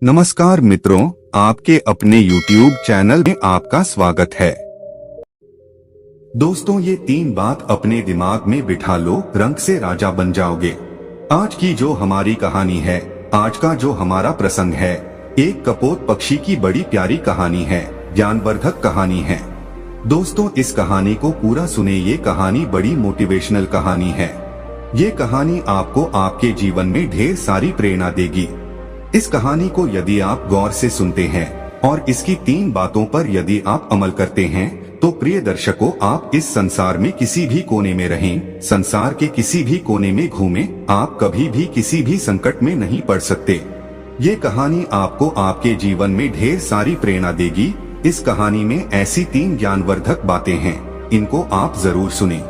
नमस्कार मित्रों, आपके अपने YouTube चैनल में आपका स्वागत है। दोस्तों, ये 3 बात अपने दिमाग में बिठा लो, रंग से राजा बन जाओगे। आज की जो हमारी कहानी है, आज का जो हमारा प्रसंग है, एक कपोत पक्षी की बड़ी प्यारी कहानी है, ज्ञानवर्धक कहानी है। दोस्तों, इस कहानी को पूरा सुने, ये कहानी बड़ी मोटिवेशनल कहानी है। ये कहानी आपको आपके जीवन में ढेर सारी प्रेरणा देगी। इस कहानी को यदि आप गौर से सुनते हैं और इसकी 3 बातों पर यदि आप अमल करते हैं, तो प्रिय दर्शकों, आप इस संसार में किसी भी कोने में रहें, संसार के किसी भी कोने में घूमें, आप कभी भी किसी भी संकट में नहीं पड़ सकते। ये कहानी आपको आपके जीवन में ढेर सारी प्रेरणा देगी। इस कहानी में ऐसी 3 ज्ञानवर्धक बातें हैं, इनको आप जरूर सुने।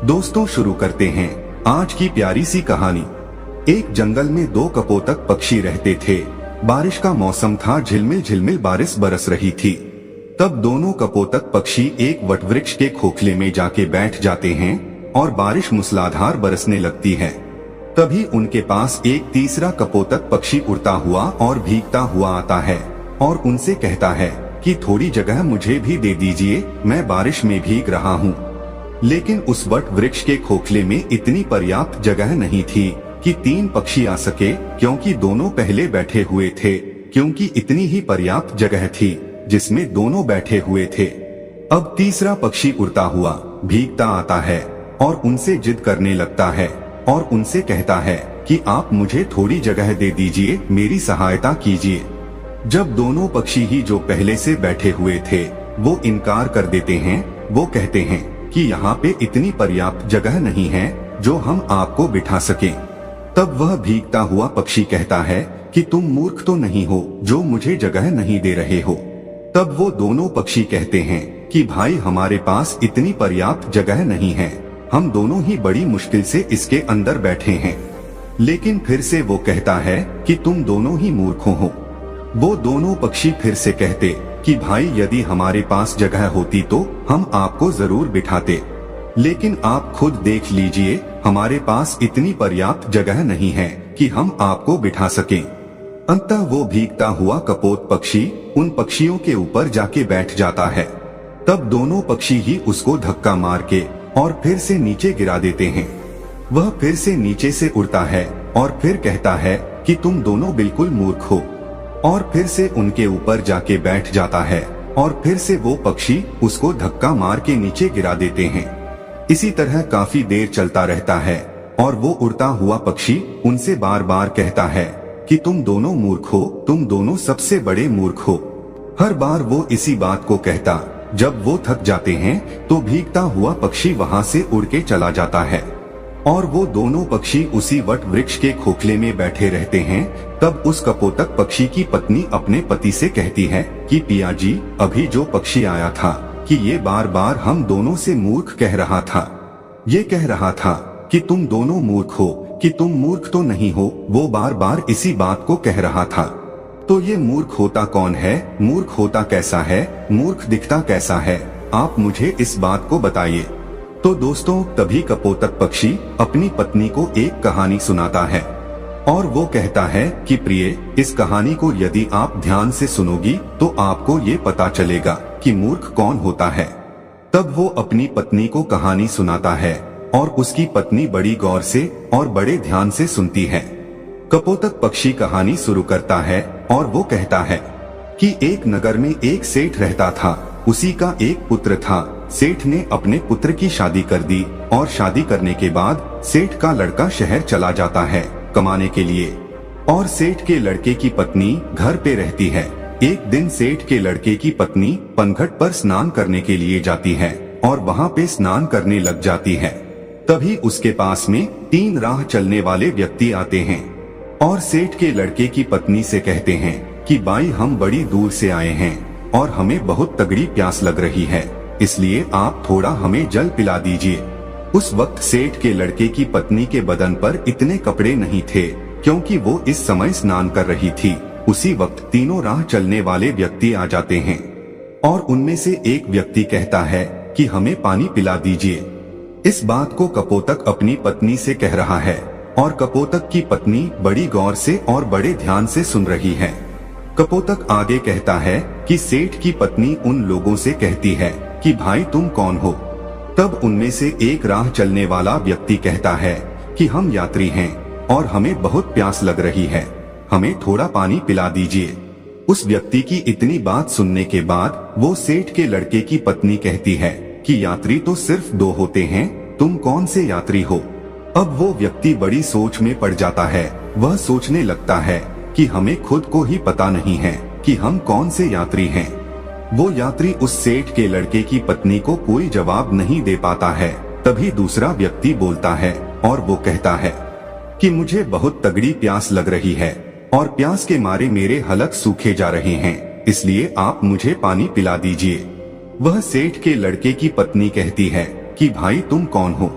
दोस्तों, शुरू करते हैं आज की प्यारी सी कहानी। एक जंगल में 2 कपोतक पक्षी रहते थे। बारिश का मौसम था, झिलमिल झिलमिल बारिश बरस रही थी। तब दोनों कपोतक पक्षी एक वटवृक्ष के खोखले में जाके बैठ जाते हैं और बारिश मूसलाधार बरसने लगती है। तभी उनके पास एक तीसरा कपोतक पक्षी उड़ता हुआ और भीगता हुआ आता है और उनसे कहता है कि थोड़ी जगह मुझे भी दे दीजिए, मैं बारिश में भीग रहा हूँ। लेकिन उस वटवृक्ष के खोखले में इतनी पर्याप्त जगह नहीं थी कि 3 पक्षी आ सके, क्योंकि दोनों पहले बैठे हुए थे। क्योंकि इतनी ही पर्याप्त जगह थी जिसमें दोनों बैठे हुए थे। अब तीसरा पक्षी उड़ता हुआ भीगता आता है और उनसे जिद करने लगता है और उनसे कहता है कि आप मुझे थोड़ी जगह दे दीजिए, मेरी सहायता कीजिए। जब दोनों पक्षी ही जो पहले से बैठे हुए थे वो इनकार कर देते हैं, वो कहते हैं कि यहाँ पे इतनी पर्याप्त जगह नहीं है जो हम आपको बिठा सकें। तब वह भीगता हुआ पक्षी कहता है कि तुम मूर्ख तो नहीं हो जो मुझे जगह नहीं दे रहे हो। तब वो दोनों पक्षी कहते हैं कि भाई, हमारे पास इतनी पर्याप्त जगह नहीं है, हम दोनों ही बड़ी मुश्किल से इसके अंदर बैठे हैं। लेकिन फिर से वो कहता है कि तुम दोनों ही मूर्खों हो। वो दोनों पक्षी फिर से कहते कि भाई, यदि हमारे पास जगह होती तो हम आपको जरूर बिठाते, लेकिन आप खुद देख लीजिए, हमारे पास इतनी पर्याप्त जगह नहीं है कि हम आपको बिठा सकें। अंततः वो भीगता हुआ कपोत पक्षी उन पक्षियों के ऊपर जाके बैठ जाता है। तब दोनों पक्षी ही उसको धक्का मार के और फिर से नीचे गिरा देते हैं। वह फिर से नीचे से उड़ता है और फिर कहता है कि तुम दोनों बिल्कुल मूर्ख हो, और फिर से उनके ऊपर जाके बैठ जाता है और फिर से वो पक्षी उसको धक्का मार के नीचे गिरा देते हैं। इसी तरह काफी देर चलता रहता है और वो उड़ता हुआ पक्षी उनसे बार बार कहता है कि तुम दोनों मूर्ख हो, तुम दोनों सबसे बड़े मूर्ख हो। हर बार वो इसी बात को कहता। जब वो थक जाते हैं तो भीगता हुआ पक्षी वहाँ से उड़ के चला जाता है और वो दोनों पक्षी उसी वट वृक्ष के खोखले में बैठे रहते हैं। तब उस कपोतक पक्षी की पत्नी अपने पति से कहती है कि पिया जी, अभी जो पक्षी आया था कि ये बार बार हम दोनों से मूर्ख कह रहा था। ये कह रहा था कि तुम दोनों मूर्ख हो, कि तुम मूर्ख तो नहीं हो। वो बार बार इसी बात को कह रहा था। तो ये मूर्ख होता कौन है? मूर्ख होता कैसा है? मूर्ख दिखता कैसा है? आप मुझे इस बात को बताइए। तो दोस्तों, तभी कपोतक पक्षी अपनी पत्नी को एक कहानी सुनाता है और वो कहता है कि प्रिय, इस कहानी को यदि आप ध्यान से सुनोगी तो आपको ये पता चलेगा कि मूर्ख कौन होता है। तब वो अपनी पत्नी को कहानी सुनाता है और उसकी पत्नी बड़ी गौर से और बड़े ध्यान से सुनती है। कपोतक पक्षी कहानी शुरू करता है और वो कहता है कि एक नगर में एक सेठ रहता था। उसी का एक पुत्र था। सेठ ने अपने पुत्र की शादी कर दी और शादी करने के बाद सेठ का लड़का शहर चला जाता है कमाने के लिए, और सेठ के लड़के की पत्नी घर पे रहती है। एक दिन सेठ के लड़के की पत्नी पनघट पर स्नान करने के लिए जाती है और वहाँ पे स्नान करने लग जाती है। तभी उसके पास में 3 राह चलने वाले व्यक्ति आते हैं और सेठ के लड़के की पत्नी से कहते हैं कि बाई, हम बड़ी दूर से आए हैं और हमें बहुत तगड़ी प्यास लग रही है, इसलिए आप थोड़ा हमें जल पिला दीजिए। उस वक्त सेठ के लड़के की पत्नी के बदन पर इतने कपड़े नहीं थे, क्योंकि वो इस समय स्नान कर रही थी। उसी वक्त 3 राह चलने वाले व्यक्ति आ जाते हैं और उनमें से एक व्यक्ति कहता है कि हमें पानी पिला दीजिए। इस बात को कपोतक अपनी पत्नी से कह रहा है और कपोतक की पत्नी बड़ी गौर से और बड़े ध्यान से सुन रही है। कपोतक आगे कहता है कि सेठ की पत्नी उन लोगों से कहती है कि भाई तुम कौन हो। तब उनमें से एक राह चलने वाला व्यक्ति कहता है कि हम यात्री हैं और हमें बहुत प्यास लग रही है, हमें थोड़ा पानी पिला दीजिए। उस व्यक्ति की इतनी बात सुनने के बाद वो सेठ के लड़के की पत्नी कहती है कि यात्री तो सिर्फ 2 होते हैं, तुम कौन से यात्री हो। अब वो व्यक्ति बड़ी सोच में पड़ जाता है। वह सोचने लगता है कि हमें खुद को ही पता नहीं है कि हम कौन से यात्री हैं। वो यात्री उस सेठ के लड़के की पत्नी को कोई जवाब नहीं दे पाता है। तभी दूसरा व्यक्ति बोलता है और वो कहता है कि मुझे बहुत तगड़ी प्यास लग रही है और प्यास के मारे मेरे हलक सूखे जा रहे हैं, इसलिए आप मुझे पानी पिला दीजिए। वह सेठ के लड़के की पत्नी कहती है कि भाई तुम कौन हो।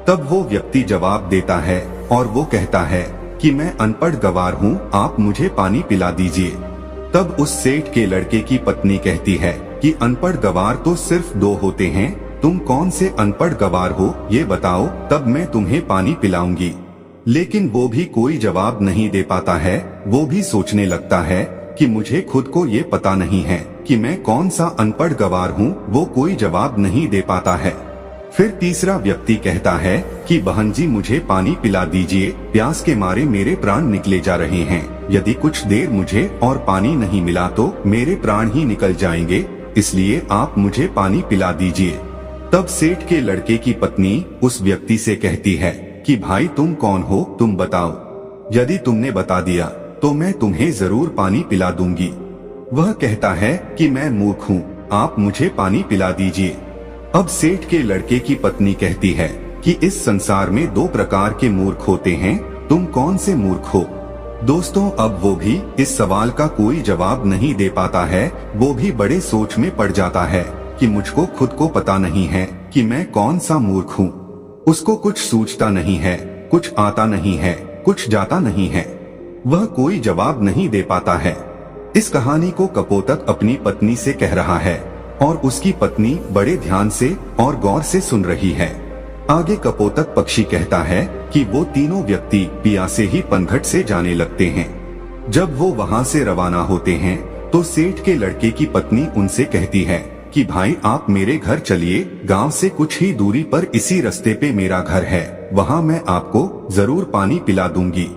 तब वो व्यक्ति जवाब देता है और वो कहता है कि मैं अनपढ़ गवार हूँ, आप मुझे पानी पिला दीजिए। तब उस सेठ के लड़के की पत्नी कहती है कि अनपढ़ गवार तो सिर्फ 2 होते हैं, तुम कौन से अनपढ़ गवार हो ये बताओ, तब मैं तुम्हें पानी पिलाऊंगी। लेकिन वो भी कोई जवाब नहीं दे पाता है। वो भी सोचने लगता है कि मुझे खुद को ये पता नहीं है कि मैं कौन सा अनपढ़ गवार हूँ। वो कोई जवाब नहीं दे पाता है। फिर तीसरा व्यक्ति कहता है कि बहन जी मुझे पानी पिला दीजिए, प्यास के मारे मेरे प्राण निकले जा रहे हैं, यदि कुछ देर मुझे और पानी नहीं मिला तो मेरे प्राण ही निकल जाएंगे, इसलिए आप मुझे पानी पिला दीजिए। तब सेठ के लड़के की पत्नी उस व्यक्ति से कहती है कि भाई तुम कौन हो, तुम बताओ, यदि तुमने बता दिया तो मैं तुम्हें जरूर पानी पिला दूंगी। वह कहता है कि मैं मूर्ख हूँ, आप मुझे पानी पिला दीजिए। अब सेठ के लड़के की पत्नी कहती है कि इस संसार में 2 प्रकार के मूर्ख होते हैं, तुम कौन से मूर्ख हो। दोस्तों अब वो भी इस सवाल का कोई जवाब नहीं दे पाता है। वो भी बड़े सोच में पड़ जाता है कि मुझको खुद को पता नहीं है कि मैं कौन सा मूर्ख हूँ। उसको कुछ सूझता नहीं है, कुछ आता नहीं है, कुछ जाता नहीं है। वह कोई जवाब नहीं दे पाता है। इस कहानी को कपोतक अपनी पत्नी से कह रहा है और उसकी पत्नी बड़े ध्यान से और गौर से सुन रही है। आगे कपोतक पक्षी कहता है कि वो तीनों व्यक्ति पियासे ही पनघट से जाने लगते हैं। जब वो वहाँ से रवाना होते हैं तो सेठ के लड़के की पत्नी उनसे कहती है कि भाई आप मेरे घर चलिए, गांव से कुछ ही दूरी पर इसी रास्ते पे मेरा घर है, वहाँ मैं आपको जरूर पानी पिला दूंगी।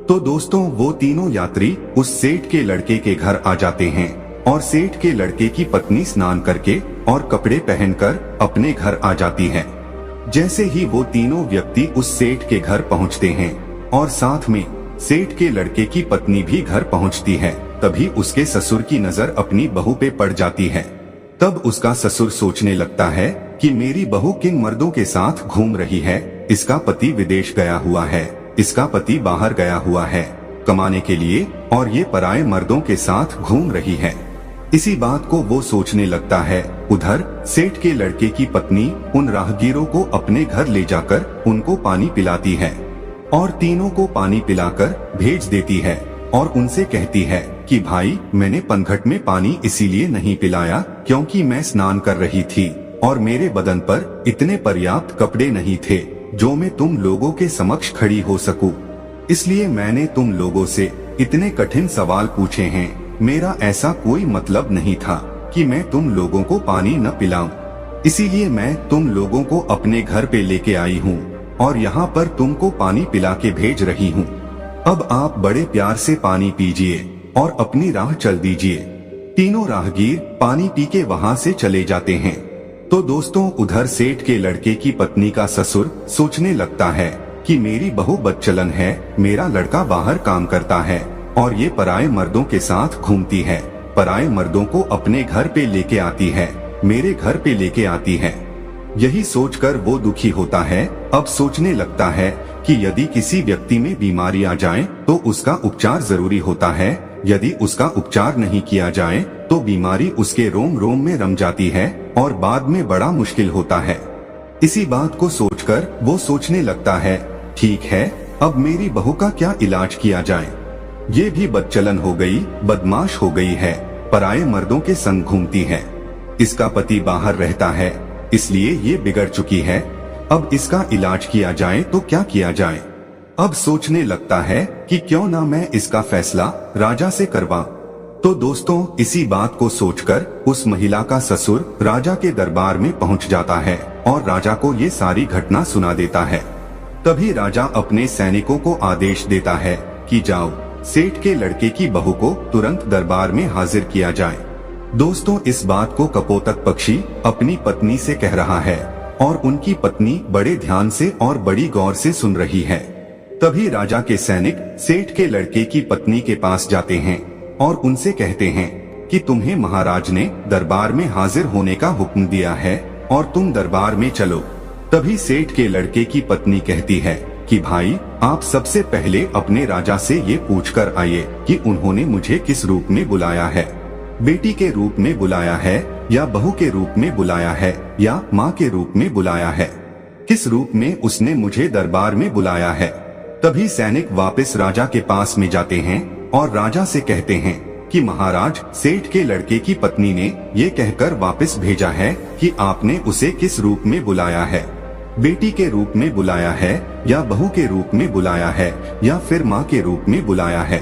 तो दोस्तों वो तीनों यात्री उस सेठ के लड़के के घर आ जाते हैं और सेठ के लड़के की पत्नी स्नान करके और कपड़े पहनकर अपने घर आ जाती है। जैसे ही वो तीनों व्यक्ति उस सेठ के घर पहुंचते हैं और साथ में सेठ के लड़के की पत्नी भी घर पहुंचती है, तभी उसके ससुर की नजर अपनी बहू पे पड़ जाती है। तब उसका ससुर सोचने लगता है कि मेरी बहू किन मर्दों के साथ घूम रही है, इसका पति विदेश गया हुआ है, इसका पति बाहर गया हुआ है कमाने के लिए और ये पराये मर्दों के साथ घूम रही है। इसी बात को वो सोचने लगता है। उधर सेठ के लड़के की पत्नी उन राहगीरों को अपने घर ले जाकर उनको पानी पिलाती है और तीनों को पानी पिलाकर भेज देती है और उनसे कहती है कि भाई मैंने पनघट में पानी इसीलिए नहीं पिलाया क्योंकि मैं स्नान कर रही थी और मेरे बदन पर इतने पर्याप्त कपड़े नहीं थे जो मैं तुम लोगों के समक्ष खड़ी हो सकूं। इसलिए मैंने तुम लोगों से इतने कठिन सवाल पूछे हैं। मेरा ऐसा कोई मतलब नहीं था कि मैं तुम लोगों को पानी न पिलाऊं, इसीलिए मैं तुम लोगों को अपने घर पे लेके आई हूँ और यहाँ पर तुमको पानी पिला के भेज रही हूँ। अब आप बड़े प्यार से पानी पीजिए और अपनी राह चल दीजिए। तीनों राहगीर पानी पी के वहाँ से चले जाते हैं। तो दोस्तों उधर सेठ के लड़के की पत्नी का ससुर सोचने लगता है कि मेरी बहू बदचलन है, मेरा लड़का बाहर काम करता है और ये पराये मर्दों के साथ घूमती है, पराये मर्दों को अपने घर पे लेके आती है, मेरे घर पे लेके आती है। यही सोचकर वो दुखी होता है। अब सोचने लगता है कि यदि किसी व्यक्ति में बीमारी आ जाए तो उसका उपचार जरूरी होता है, यदि उसका उपचार नहीं किया जाए तो बीमारी उसके रोम रोम में रम जाती है और बाद में बड़ा मुश्किल होता है। इसी बात को सोचकर वो सोचने लगता है, ठीक है अब मेरी बहू का क्या इलाज किया जाए। ये भी बदचलन हो गई, बदमाश हो गई है, पराये मर्दों के संग घूमती है, इसका पति बाहर रहता है इसलिए ये बिगड़ चुकी है। अब इसका इलाज किया जाए तो क्या किया जाए। अब सोचने लगता है कि क्यों ना मैं इसका फैसला राजा से करवा। तो दोस्तों इसी बात को सोचकर उस महिला का ससुर राजा के दरबार में पहुंच जाता है और राजा को ये सारी घटना सुना देता है। तभी राजा अपने सैनिकों को आदेश देता है कि जाओ, सेठ के लड़के की बहू को तुरंत दरबार में हाजिर किया जाए। दोस्तों इस बात को कपोतक पक्षी अपनी पत्नी से कह रहा है और उनकी पत्नी बड़े ध्यान से और बड़ी गौर से सुन रही है। तभी राजा के सैनिक सेठ के लड़के की पत्नी के पास जाते हैं और उनसे कहते हैं कि तुम्हें महाराज ने दरबार में हाजिर होने का हुक्म दिया है और तुम दरबार में चलो। तभी सेठ के लड़के की पत्नी कहती है कि भाई, आप सबसे पहले अपने राजा से ये पूछकर आइए कि उन्होंने मुझे किस रूप में बुलाया है, बेटी के रूप में बुलाया है या बहू के रूप में बुलाया है या माँ के रूप में बुलाया है, किस रूप में उसने मुझे दरबार में बुलाया है। तभी सैनिक वापस राजा के पास में जाते हैं और राजा से कहते हैं कि महाराज, सेठ के लड़के की पत्नी ने ये कहकर वापस भेजा है कि आपने उसे किस रूप में बुलाया है, बेटी के रूप में बुलाया है या बहू के रूप में बुलाया है या फिर माँ के रूप में बुलाया है।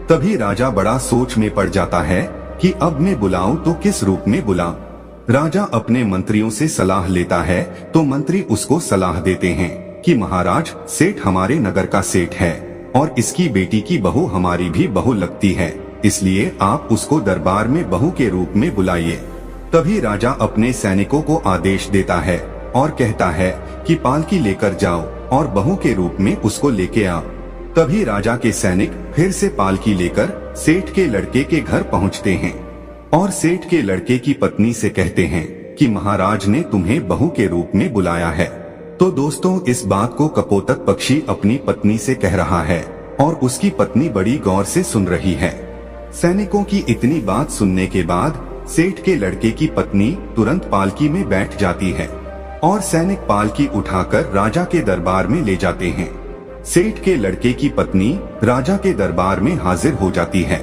तभी राजा बड़ा सोच में पड़ जाता है कि अब मैं बुलाऊं तो किस रूप में बुलाऊं। राजा अपने मंत्रियों से सलाह लेता है तो मंत्री उसको सलाह देते हैं कि महाराज, सेठ हमारे नगर का सेठ है और इसकी बेटी की बहू हमारी भी बहू लगती है, इसलिए आप उसको दरबार में बहू के रूप में बुलाइए। तभी राजा अपने सैनिकों को आदेश देता है और कहता है कि पालकी लेकर जाओ और बहू के रूप में उसको लेके आओ। तभी राजा के सैनिक फिर से पालकी लेकर सेठ के लड़के के घर पहुंचते हैं और सेठ के लड़के की पत्नी से कहते हैं कि महाराज ने तुम्हें बहू के रूप में बुलाया है। तो दोस्तों इस बात को कपोतक पक्षी अपनी पत्नी से कह रहा है और उसकी पत्नी बड़ी गौर से सुन रही है। सैनिकों की इतनी बात सुनने के बाद सेठ के लड़के की पत्नी तुरंत पालकी में बैठ जाती है और सैनिक पालकी उठाकर राजा के दरबार में ले जाते हैं। सेठ के लड़के की पत्नी राजा के दरबार में हाजिर हो जाती है।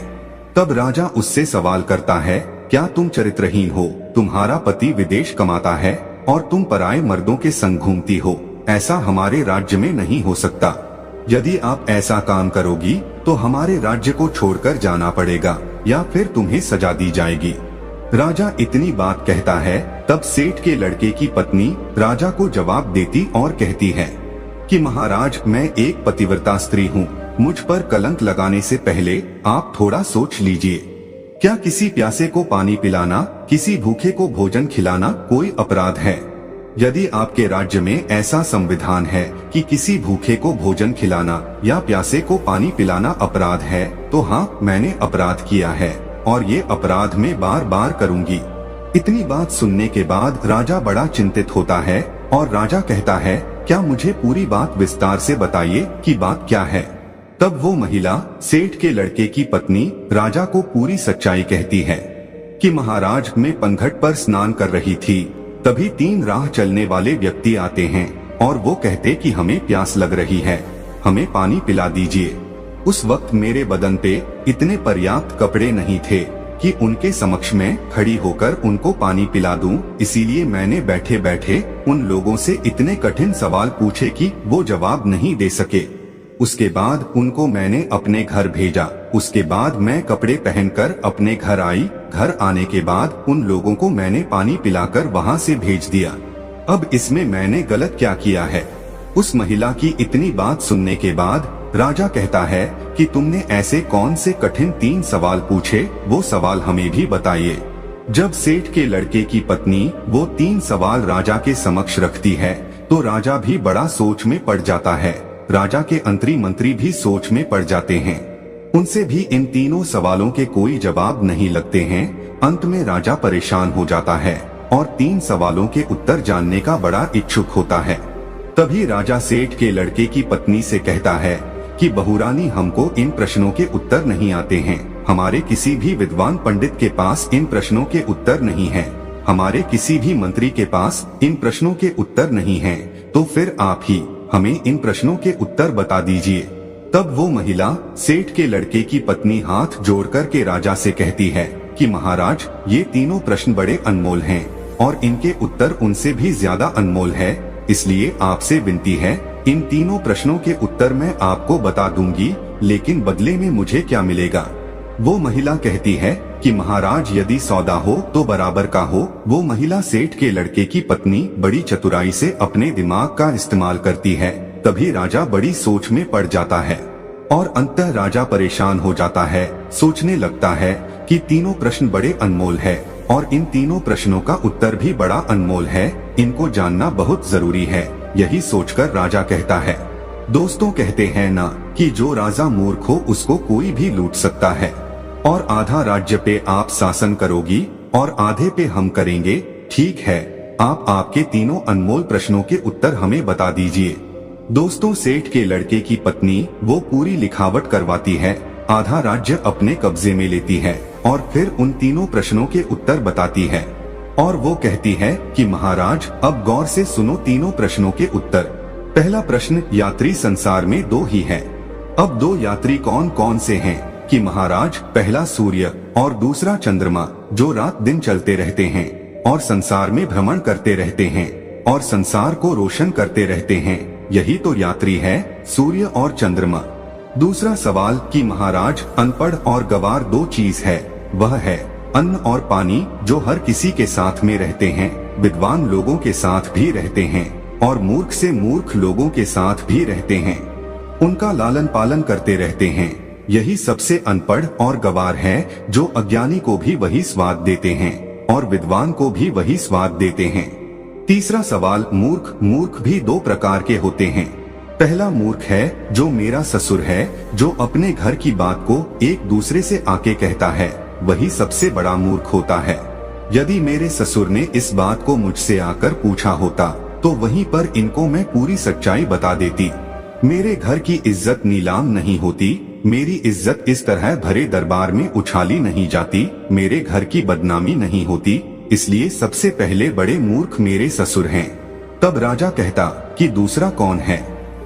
तब राजा उससे सवाल करता है, क्या तुम चरित्रहीन हो? तुम्हारा पति विदेश कमाता है और तुम पराये मर्दों के संग घूमती हो। ऐसा हमारे राज्य में नहीं हो सकता। यदि आप ऐसा काम करोगी तो हमारे राज्य को छोड़कर जाना पड़ेगा या फिर तुम्हें सजा दी जाएगी। राजा इतनी बात कहता है तब सेठ के लड़के की पत्नी राजा को जवाब देती और कहती है कि महाराज, मैं एक पतिव्रता स्त्री हूँ, मुझ पर कलंक लगाने से पहले आप थोड़ा सोच लीजिए। क्या किसी प्यासे को पानी पिलाना, किसी भूखे को भोजन खिलाना कोई अपराध है? यदि आपके राज्य में ऐसा संविधान है कि किसी भूखे को भोजन खिलाना या प्यासे को पानी पिलाना अपराध है, तो हाँ, मैंने अपराध किया है और ये अपराध मैं बार बार करूंगी। इतनी बात सुनने के बाद राजा बड़ा चिंतित होता है और राजा कहता है, क्या मुझे पूरी बात विस्तार से बताइए कि बात क्या है। तब वो महिला सेठ के लड़के की पत्नी राजा को पूरी सच्चाई कहती है कि महाराज, मैं पनघट पर स्नान कर रही थी, तभी 3 राह चलने वाले व्यक्ति आते हैं और वो कहते कि हमें प्यास लग रही है, हमें पानी पिला दीजिए। उस वक्त मेरे बदन पे इतने पर्याप्त कपड़े नहीं थे कि उनके समक्ष में खड़ी होकर उनको पानी पिला दूं, इसीलिए मैंने बैठे बैठे उन लोगों से इतने कठिन सवाल पूछे कि वो जवाब नहीं दे सके। उसके बाद उनको मैंने अपने घर भेजा। उसके बाद मैं कपड़े पहनकर अपने घर आई। घर आने के बाद उन लोगों को मैंने पानी पिलाकर वहां से भेज दिया। अब इसमें मैंने गलत क्या किया है? उस महिला की इतनी बात सुनने के बाद राजा कहता है कि तुमने ऐसे कौन से कठिन 3 सवाल पूछे, वो सवाल हमें भी बताइए। जब सेठ के लड़के की पत्नी वो 3 सवाल राजा के समक्ष रखती है तो राजा भी बड़ा सोच में पड़ जाता है। राजा के अंतरी मंत्री भी सोच में पड़ जाते हैं। उनसे भी इन तीनों सवालों के कोई जवाब नहीं लगते हैं। अंत में राजा परेशान हो जाता है और 3 सवालों के उत्तर जानने का बड़ा इच्छुक होता है। तभी राजा सेठ के लड़के की पत्नी से कहता है कि बहुरानी, हमको इन प्रश्नों के उत्तर नहीं आते हैं। हमारे किसी भी विद्वान पंडित के पास इन प्रश्नों के उत्तर नहीं है। हमारे किसी भी मंत्री के पास इन प्रश्नों के उत्तर नहीं है। तो फिर आप ही हमें इन प्रश्नों के उत्तर बता दीजिए। तब वो महिला सेठ के लड़के की पत्नी हाथ जोड़कर के राजा से कहती है कि महाराज, ये तीनों प्रश्न बड़े अनमोल हैं और इनके उत्तर उनसे भी ज्यादा अनमोल है, इसलिए आपसे विनती है, इन तीनों प्रश्नों के उत्तर मैं आपको बता दूंगी, लेकिन बदले में मुझे क्या मिलेगा? वो महिला कहती है कि महाराज यदि सौदा हो तो बराबर का हो। वो महिला सेठ के लड़के की पत्नी बड़ी चतुराई से अपने दिमाग का इस्तेमाल करती है। तभी राजा बड़ी सोच में पड़ जाता है और अंततः राजा परेशान हो जाता है। सोचने लगता है कि तीनों प्रश्न बड़े अनमोल है और इन तीनों प्रश्नों का उत्तर भी बड़ा अनमोल है। इनको जानना बहुत जरूरी है। यही सोचकर राजा कहता है, दोस्तों कहते हैं ना कि जो राजा मूर्ख हो उसको कोई भी लूट सकता है, और आधा राज्य पे आप शासन करोगी और आधे पे हम करेंगे। ठीक है, आप आपके तीनों अनमोल प्रश्नों के उत्तर हमें बता दीजिए। दोस्तों, सेठ के लड़के की पत्नी वो पूरी लिखावट करवाती है, आधा राज्य अपने कब्जे में लेती है और फिर उन तीनों प्रश्नों के उत्तर बताती है। और वो कहती है कि महाराज अब गौर से सुनो तीनों प्रश्नों के उत्तर। पहला प्रश्न, यात्री संसार में दो ही हैं। अब दो यात्री कौन कौन से हैं? कि महाराज पहला सूर्य और दूसरा चंद्रमा, जो रात दिन चलते रहते हैं और संसार में भ्रमण करते रहते हैं और संसार को रोशन करते रहते हैं। यही तो यात्री है, सूर्य और चंद्रमा। दूसरा सवाल कि महाराज अनपढ़ और गवार दो चीज है, वह है अन्न और पानी, जो हर किसी के साथ में रहते हैं, विद्वान लोगों के साथ भी रहते हैं और मूर्ख से मूर्ख लोगों के साथ भी रहते हैं, उनका लालन पालन करते रहते हैं। यही सबसे अनपढ़ और गवार है, जो अज्ञानी को भी वही स्वाद देते हैं और विद्वान को भी वही स्वाद देते हैं। तीसरा सवाल, मूर्ख भी दो प्रकार के होते हैं। पहला मूर्ख है जो मेरा ससुर है, जो अपने घर की बात को एक दूसरे से आके कहता है, वही सबसे बड़ा मूर्ख होता है। यदि मेरे ससुर ने इस बात को मुझसे आकर पूछा होता तो वहीं पर इनको मैं पूरी सच्चाई बता देती। मेरे घर की इज्जत नीलाम नहीं होती, मेरी इज्जत इस तरह भरे दरबार में उछाली नहीं जाती, मेरे घर की बदनामी नहीं होती, इसलिए सबसे पहले बड़े मूर्ख मेरे ससुर हैं। तब राजा कहता कि दूसरा कौन है?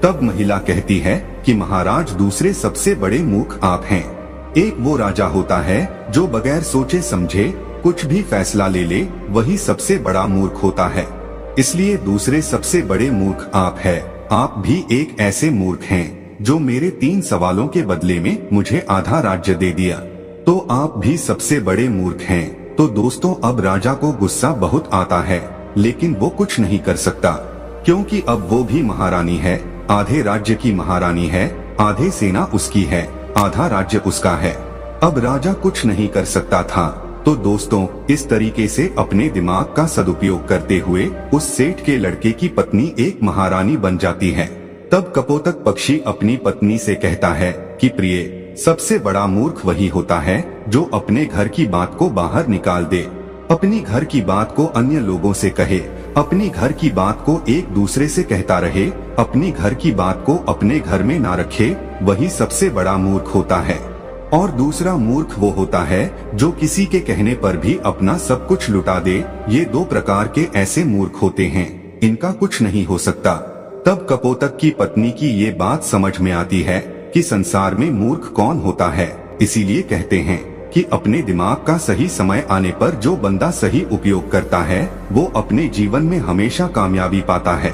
तब महिला कहती है कि महाराज दूसरे सबसे बड़े मूर्ख आप हैं। एक वो राजा होता है जो बगैर सोचे समझे कुछ भी फैसला ले ले, वही सबसे बड़ा मूर्ख होता है। इसलिए दूसरे सबसे बड़े मूर्ख आप है। आप भी एक ऐसे मूर्ख हैं जो मेरे 3 सवालों के बदले में मुझे आधा राज्य दे दिया, तो आप भी सबसे बड़े मूर्ख हैं। तो दोस्तों, अब राजा को गुस्सा बहुत आता है, लेकिन वो कुछ नहीं कर सकता, क्योंकि अब वो भी महारानी है, आधे राज्य की महारानी है, आधे सेना उसकी है, आधा राज्य उसका है। अब राजा कुछ नहीं कर सकता था। तो दोस्तों, इस तरीके से अपने दिमाग का सदुपयोग करते हुए उस सेठ के लड़के की पत्नी एक महारानी बन जाती है। तब कपोतक पक्षी अपनी पत्नी से कहता है कि प्रिय, सबसे बड़ा मूर्ख वही होता है जो अपने घर की बात को बाहर निकाल दे, अपनी घर की बात को अन्य लोगों से कहे, अपनी घर की बात को एक दूसरे से कहता रहे, अपनी घर की बात को अपने घर में ना रखे, वही सबसे बड़ा मूर्ख होता है। और दूसरा मूर्ख वो होता है जो किसी के कहने पर भी अपना सब कुछ लुटा दे। ये 2 प्रकार के ऐसे मूर्ख होते हैं, इनका कुछ नहीं हो सकता। तब कपोतक की पत्नी की ये बात समझ में आती है कि संसार में मूर्ख कौन होता है। इसीलिए कहते हैं कि अपने दिमाग का सही समय आने पर जो बंदा सही उपयोग करता है, वो अपने जीवन में हमेशा कामयाबी पाता है।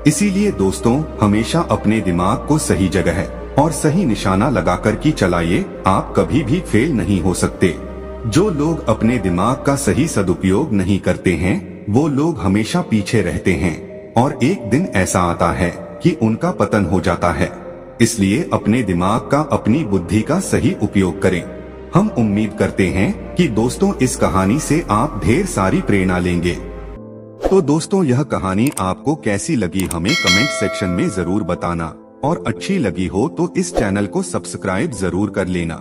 इसीलिए दोस्तों, हमेशा अपने दिमाग को सही जगह और सही निशाना लगाकर के चलाइए, आप कभी भी फेल नहीं हो सकते। जो लोग अपने दिमाग का सही सदुपयोग नहीं करते हैं, वो लोग हमेशा पीछे रहते हैं और एक दिन ऐसा आता है कि उनका पतन हो जाता है। इसलिए अपने दिमाग का, अपनी बुद्धि का सही उपयोग करें। हम उम्मीद करते हैं कि दोस्तों इस कहानी से आप ढेर सारी प्रेरणा लेंगे। तो दोस्तों, यह कहानी आपको कैसी लगी हमें कमेंट सेक्शन में जरूर बताना, और अच्छी लगी हो तो इस चैनल को सब्सक्राइब जरूर कर लेना।